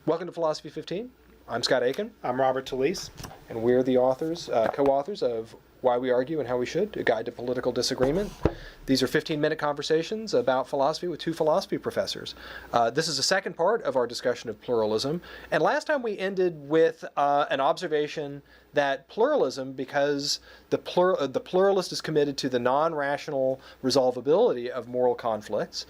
Welcome to Philosophy 15. I'm Scott Aikin. I'm Robert Talisse. And we're the authors, co-authors of Why We Argue and How We Should, A Guide to Political Disagreement. These are 15-minute conversations about philosophy with two philosophy professors. This is the second part of our discussion of pluralism. And last time we ended with an observation that pluralism, because the pluralist is committed to the non-rational resolvability of moral conflicts,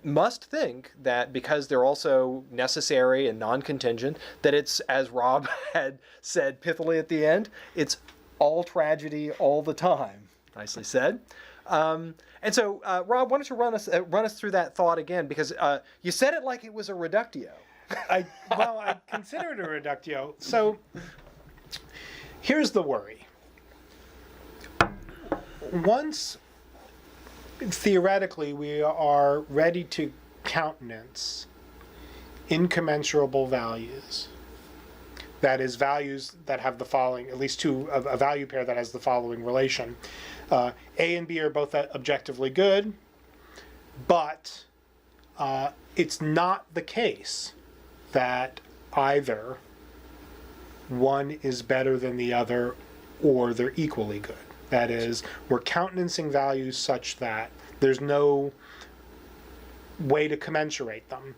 must think that because they're also necessary and non-contingent, that it's, as Rob had said pithily at the end, it's all tragedy all the time. Nicely said. And so, Rob, why don't you run us through that thought again? Because you said it like it was a reductio. I consider it a reductio. So here's the worry. Once theoretically we are ready to countenance incommensurable values, that is, values that have the following, at least two, a value pair that has the following relation. A and B are both objectively good, but it's not the case that either one is better than the other or they're equally good. That is, we're countenancing values such that there's no way to commensurate them.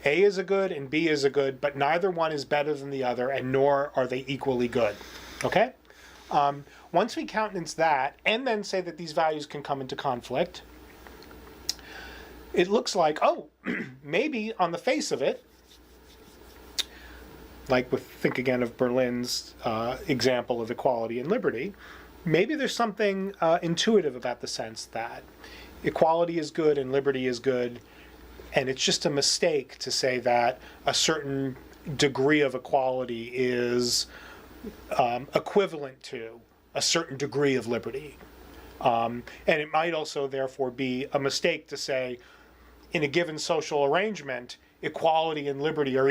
A is a good and B is a good, but neither one is better than the other, and nor are they equally good. Okay? Once we countenance that, and then say that these values can come into conflict, it looks like, oh, maybe on the face of it, like think again of Berlin's example of equality and liberty, maybe there's something intuitive about the sense that equality is good and liberty is good, and it's just a mistake to say that a certain degree of equality is equivalent to a certain degree of liberty. And it might also therefore be a mistake to say in a given social arrangement, equality and liberty are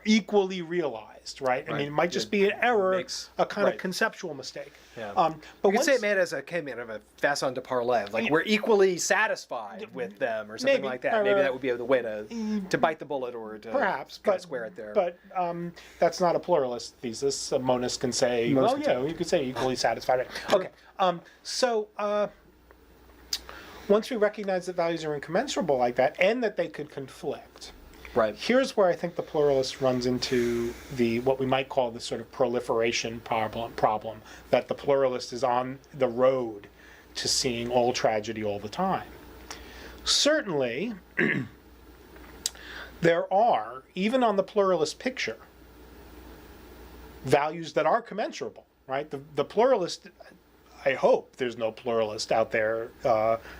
equally realized, right? I mean, it might just be an error, a kind of conceptual mistake. Yeah. But you could say it made as a kind of a façon de parler, like we're equally satisfied with them, or something like that. Maybe that would be the way to bite the bullet, or to perhaps square it there. But that's not a pluralist thesis. A monist can say, you could say equally satisfied. Okay. Once we recognize that values are incommensurable like that, and that they could conflict, right? Here's where I think the pluralist runs into what we might call the sort of proliferation problem, that the pluralist is on the road to seeing all tragedy all the time. Certainly, there are, even on the pluralist picture, values that are commensurable, right? The pluralist, I hope there's no pluralist out there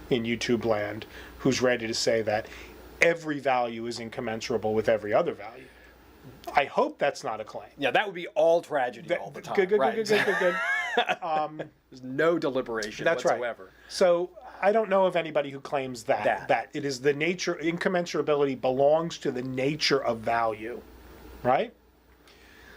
in YouTube land who's ready to say that every value is incommensurable with every other value. I hope that's not a claim. Yeah, that would be all tragedy all the time. Good. There's no deliberation whatsoever. Right. So I don't know of anybody who claims that it is the nature, incommensurability belongs to the nature of value, right?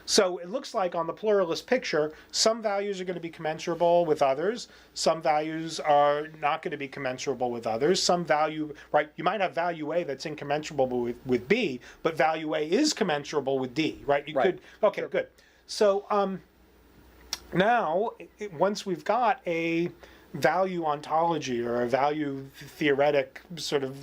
So it looks like on the pluralist picture, some values are going to be commensurable with others. Some values are not going to be commensurable with others. Some value, right, you might have value A that's incommensurable with B, but value A is commensurable with D, right? You could, okay, good. So now, once we've got a value ontology or a value theoretic sort of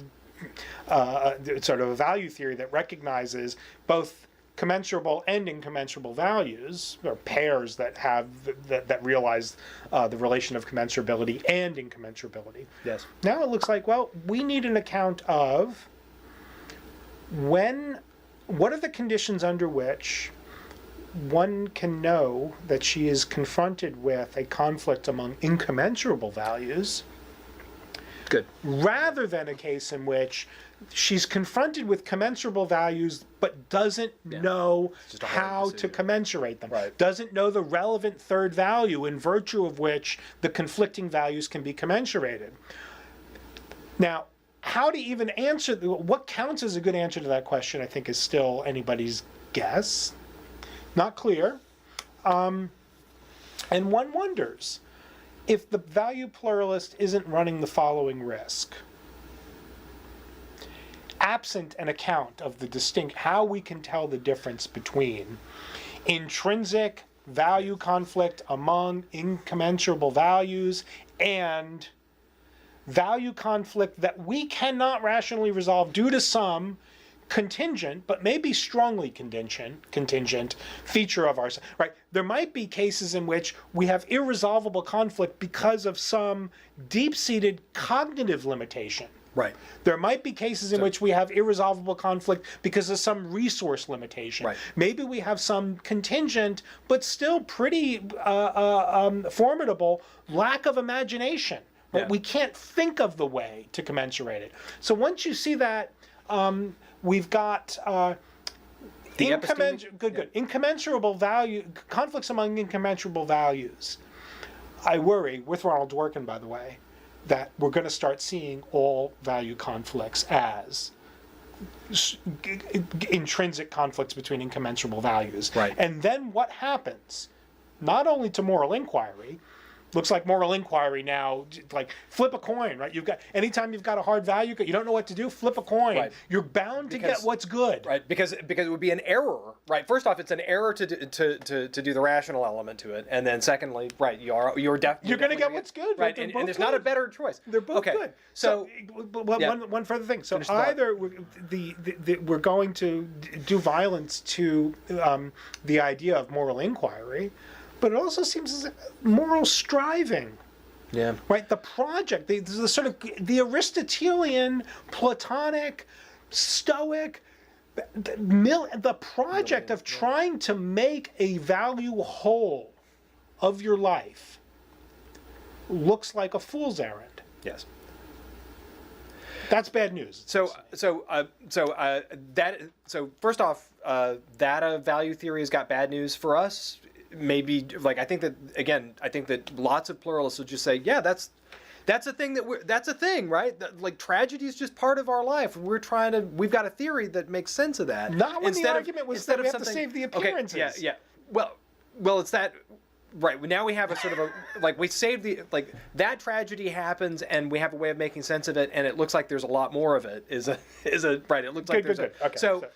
a value theory that recognizes both commensurable and incommensurable values, or pairs that have that realize the relation of commensurability and incommensurability. Yes. Now it looks like, well, we need an account of what are the conditions under which one can know that she is confronted with a conflict among incommensurable values. Good. Rather than a case in which she's confronted with commensurable values but doesn't know how to commensurate them, doesn't know the relevant third value in virtue of which the conflicting values can be commensurated. Now, how to even answer, what counts as a good answer to that question, I think is still anybody's guess. Not clear. And one wonders if the value pluralist isn't running the following risk. absent an account of how we can tell the difference between intrinsic value conflict among incommensurable values and value conflict that we cannot rationally resolve due to some contingent, but maybe strongly contingent feature of ours, right? There might be cases in which we have irresolvable conflict because of some deep-seated cognitive limitation. Right. There might be cases in which we have irresolvable conflict because of some resource limitation. Right. Maybe we have some contingent, but still pretty formidable lack of imagination. Right? Yeah. We can't think of the way to commensurate it. So once you see that, we've got incommensurable value, conflicts among incommensurable values. I worry, with Ronald Dworkin, by the way, that we're going to start seeing all value conflicts as intrinsic conflicts between incommensurable values. Right. And then what happens, not only to moral inquiry, looks like moral inquiry now, like flip a coin, right? Anytime you've got a hard value, you don't know what to do, flip a coin. Right. You're bound to get what's good. Right, because it would be an error, right? First off, it's an error to do the rational element to it, and then secondly, right, you're going to get what's good. Right, and there's not a better choice. They're both good. So one further thing. So either we're going to do violence to the idea of moral inquiry, but it also seems as moral striving. Yeah. Right? The project, the sort of the Aristotelian, Platonic, Stoic, the project of trying to make a value whole of your life looks like a fool's errand. Yes. That's bad news. So first off, that value theory has got bad news for us. Maybe I think that lots of pluralists will just say, yeah, that's a thing that's a thing, right? Like tragedy is just part of our life. We've got a theory that makes sense of that. Not when the argument was that we have to save the appearances. Okay, yeah. Well, it's that. Right. Now we have a sort of we save that tragedy happens and we have a way of making sense of it, and it looks like there's a lot more of it. Right? It looks like there's good. Okay, so.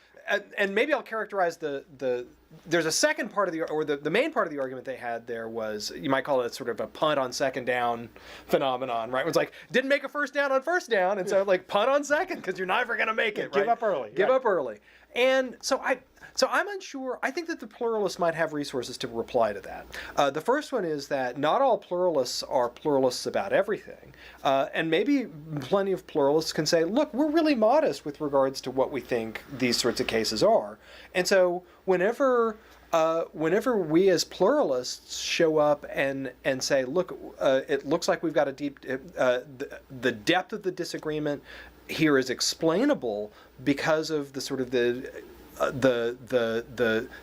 And maybe I'll characterize there's a second part of the main part of the argument they had there was, you might call it sort of a punt on second down phenomenon, right? It was didn't make a first down on first down, and so punt on second because you're never going to make it, right? Give up early. Give up early. And so I'm unsure. I think that the pluralists might have resources to reply to that. The first one is that not all pluralists are pluralists about everything. And maybe plenty of pluralists can say, look, we're really modest with regards to what we think these sorts of cases are. And so whenever we as pluralists show up and say, look, it looks like we've got a deep, the depth of the disagreement here is explainable because of the sort of the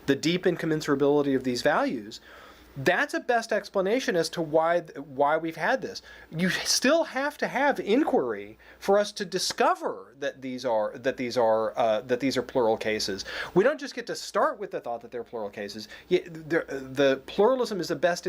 deep incommensurability of these values. That's a best explanation as to why we've had this. You still have to have inquiry for us to discover that these are plural cases. We don't just get to start with the thought that they're plural cases. The pluralism is the best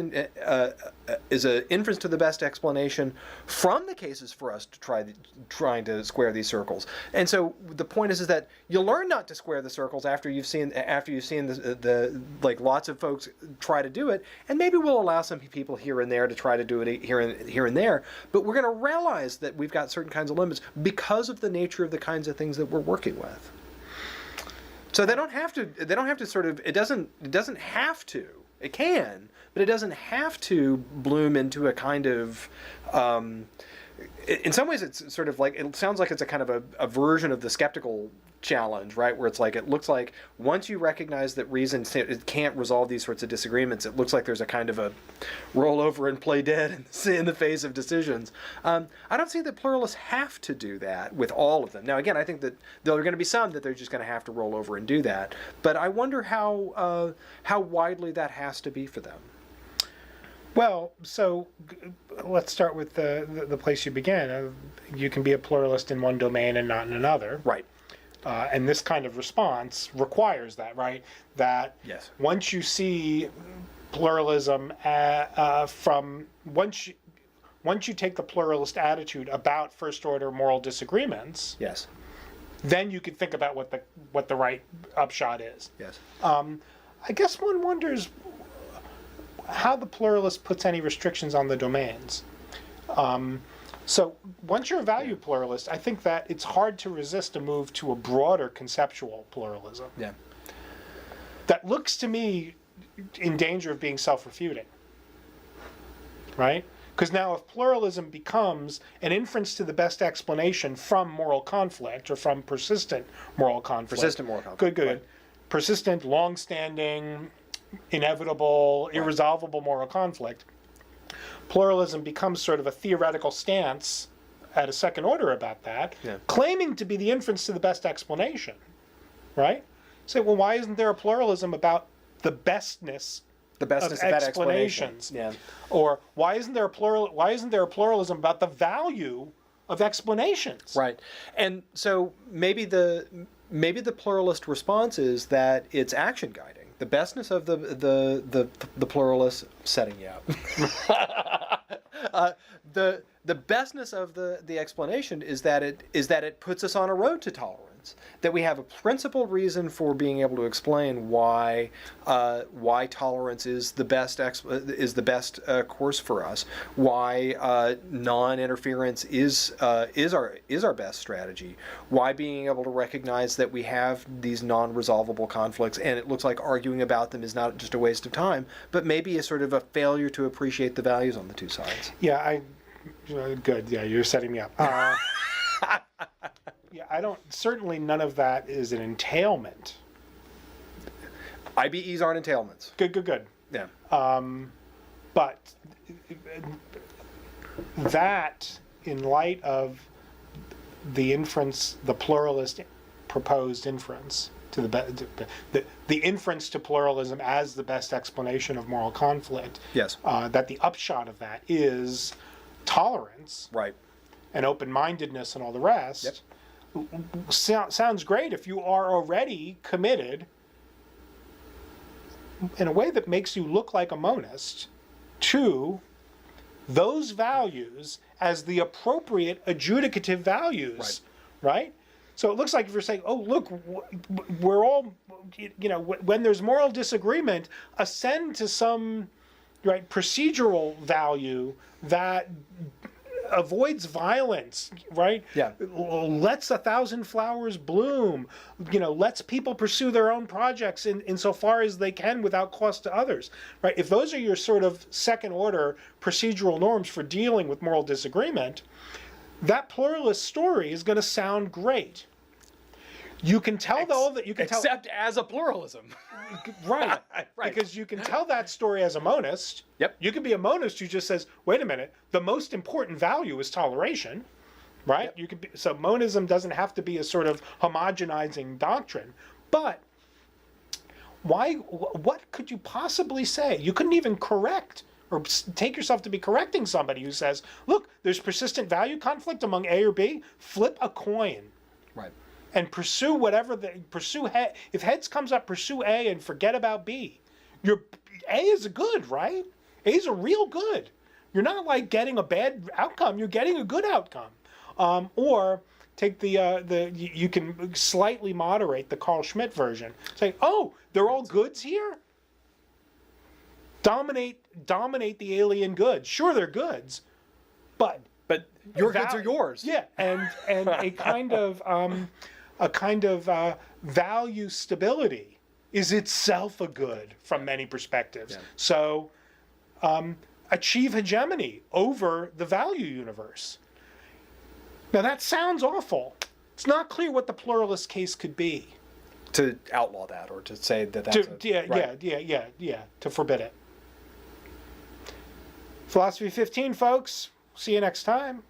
is an inference to the best explanation from the cases for us to trying to square these circles. And so the point is that you learn not to square the circles after you've seen the lots of folks try to do it. And maybe we'll allow some people here and there to try to do it here and there, but we're going to realize that we've got certain kinds of limits because of the nature of the kinds of things that we're working with. So they don't have to sort of, it doesn't have to. It can, but it doesn't have to bloom into a kind of in some ways it's sort of it sounds like it's a kind of a version of the skeptical challenge, right? Where it's it looks like once you recognize that reason it can't resolve these sorts of disagreements, it looks like there's a kind of a roll over and play dead in the face of decisions. I don't see that pluralists have to do that with all of them. Now, again, I think that there are going to be some that they're just going to have to roll over and do that. But I wonder how widely that has to be for them. Well, so let's start with the place you began. You can be a pluralist in one domain and not in another. Right. And this kind of response requires that, right? That yes. Once you see pluralism once you take the pluralist attitude about first order moral disagreements, yes, then you could think about what the right upshot is. Yes. I guess one wonders how the pluralist puts any restrictions on the domains. So once you're a value pluralist, I think that it's hard to resist a move to a broader conceptual pluralism. Yeah. That looks to me in danger of being self-refuting, right? Because now if pluralism becomes an inference to the best explanation from moral conflict or from persistent moral conflict. Persistent moral conflict. Good. Right. Persistent, long-standing, inevitable, irresolvable moral conflict. Pluralism becomes sort of a theoretical stance at a second order about that, claiming to be the inference to the best explanation, right? Say, well, why isn't there a pluralism about the bestness of that explanation? Yeah. Or why isn't there a pluralism about the value of explanations? Right. And so maybe the pluralist response is that it's action guiding. The bestness of the pluralist setting you up. The bestness of the explanation is that it puts us on a road to tolerance. That we have a principled reason for being able to explain why tolerance is the best course for us. Why non-interference is our best strategy. Why being able to recognize that we have these non-resolvable conflicts, and it looks like arguing about them is not just a waste of time, but maybe a sort of a failure to appreciate the values on the two sides. Yeah, good. Yeah, you're setting me up. Yeah, certainly none of that is an entailment. IBEs aren't entailments. Good. Yeah. But that, in light of the inference, the pluralist proposed inference to the inference to pluralism as the best explanation of moral conflict. Yes. That the upshot of that is tolerance. Right. And open-mindedness and all the rest. Yep. Sounds great if you are already committed in a way that makes you look like a monist to those values as the appropriate adjudicative values, right? So it looks like if you're saying, oh, look, we're all, when there's moral disagreement, ascend to some procedural value that avoids violence, right? Yeah. Lets 1,000 flowers bloom, lets people pursue their own projects insofar as they can without cost to others, right? If those are your sort of second order procedural norms for dealing with moral disagreement, that pluralist story is going to sound great. You can tell except as a pluralism. Right. Because you can tell that story as a monist. Yep. You can be a monist who just says, wait a minute, the most important value is toleration, right? Yep. So monism doesn't have to be a sort of homogenizing doctrine. But what could you possibly say? You couldn't even correct or take yourself to be correcting somebody who says, look, there's persistent value conflict among A or B. Flip a coin. Right. And pursue if heads comes up, pursue A and forget about B. A is a good, right? A is a real good. You're not like getting a bad outcome, you're getting a good outcome. Or take you can slightly moderate the Carl Schmitt version. Say, oh, they're all goods here? Dominate the alien goods. Sure, they're goods, but your goods are yours. Yeah, and a kind of value stability is itself a good from many perspectives. Yeah. So achieve hegemony over the value universe. Now that sounds awful. It's not clear what the pluralist case could be. To outlaw that or to say that that's to forbid it. Philosophy 15, folks. See you next time.